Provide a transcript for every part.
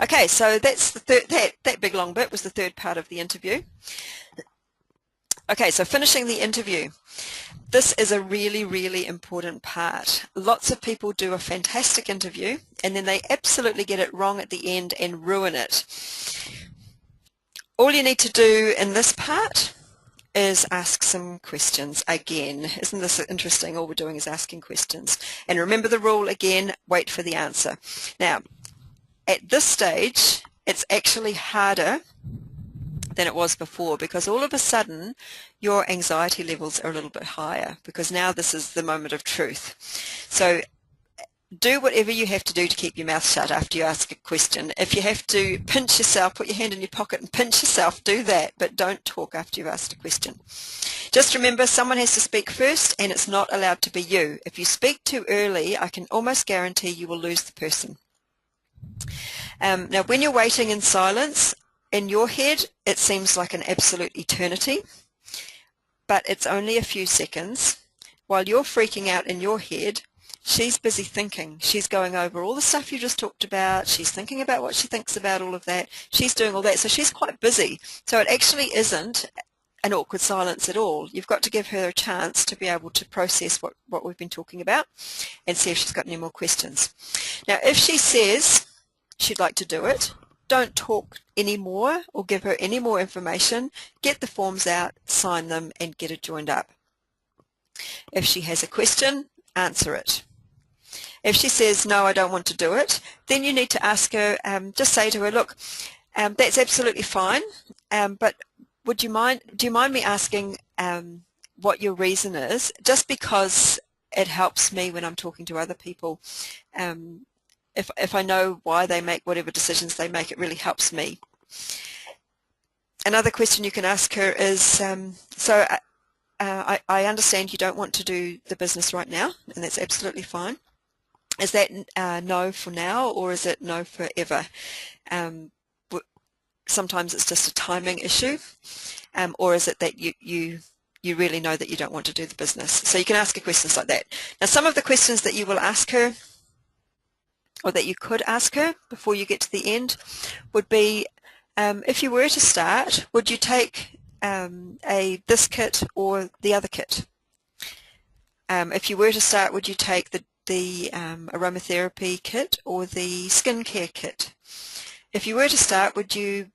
Okay, so that's the that big long bit was the third part of the interview. Okay, so finishing the interview. This is a really, really important part. Lots of people do a fantastic interview and then they absolutely get it wrong at the end and ruin it. All you need to do in this part is ask some questions again. Isn't this interesting? All we're doing is asking questions. And remember the rule again, wait for the answer. Now, at this stage, it's actually harder than it was before because all of a sudden your anxiety levels are a little bit higher because now this is the moment of truth. So do whatever you have to do to keep your mouth shut after you ask a question. If you have to pinch yourself, put your hand in your pocket and pinch yourself, do that, but don't talk after you've asked a question. Just remember, someone has to speak first and it's not allowed to be you. If you speak too early, I can almost guarantee you will lose the person. Now, when you're waiting in silence, in your head, it seems like an absolute eternity, but it's only a few seconds. While you're freaking out in your head, she's busy thinking. She's going over all the stuff you just talked about. She's thinking about what she thinks about all of that. She's doing all that, so she's quite busy. So it actually isn't an awkward silence at all. You've got to give her a chance to be able to process what we've been talking about and see if she's got any more questions. Now, if she says she'd like to do it, don't talk anymore or give her any more information. Get the forms out, sign them, and get it joined up. If she has a question, answer it. If she says, no, I don't want to do it, then you need to ask her, just say to her, look, that's absolutely fine, but do you mind me asking what your reason is? Just because it helps me when I'm talking to other people. If I know why they make whatever decisions they make, it really helps me. Another question you can ask her is, I understand you don't want to do the business right now, and that's absolutely fine. Is that no for now, or is it no forever? Sometimes it's just a timing issue, or is it that you really know that you don't want to do the business? So you can ask her questions like that. Now, some of the questions that you will ask her, or that you could ask her before you get to the end, would be, if you were to start, would you take this kit or the other kit? If you were to start, would you take the aromatherapy kit or the skincare kit? If you were to start, would you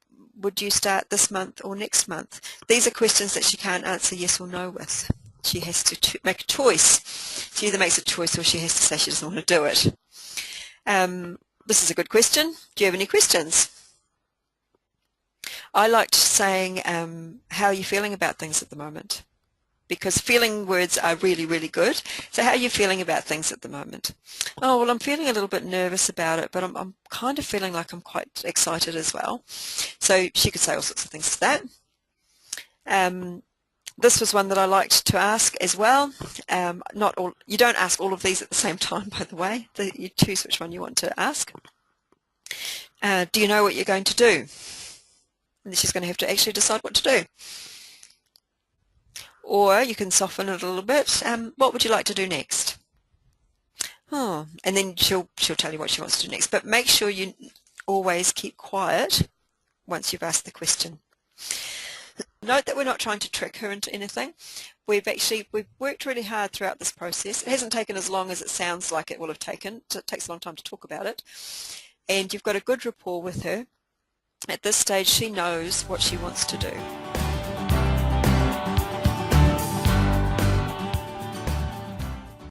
start this month or next month? These are questions that she can't answer yes or no with. She has to make a choice. She either makes a choice or she has to say she doesn't want to do it. This is a good question. Do you have any questions? I liked saying, how are you feeling about things at the moment? Because feeling words are really, really good. So how are you feeling about things at the moment? Oh, well, I'm feeling a little bit nervous about it, but I'm kind of feeling like I'm quite excited as well. So she could say all sorts of things to that. This was one that I liked to ask as well. You don't ask all of these at the same time, by the way. You choose which one you want to ask. Do you know what you're going to do? And she's going to have to actually decide what to do. Or you can soften it a little bit. What would you like to do next? Oh, and then she'll tell you what she wants to do next. But make sure you always keep quiet once you've asked the question. Note that we're not trying to trick her into anything. We've worked really hard throughout this process. It hasn't taken as long as it sounds like it will have taken. It takes a long time to talk about it. And you've got a good rapport with her. At this stage, she knows what she wants to do.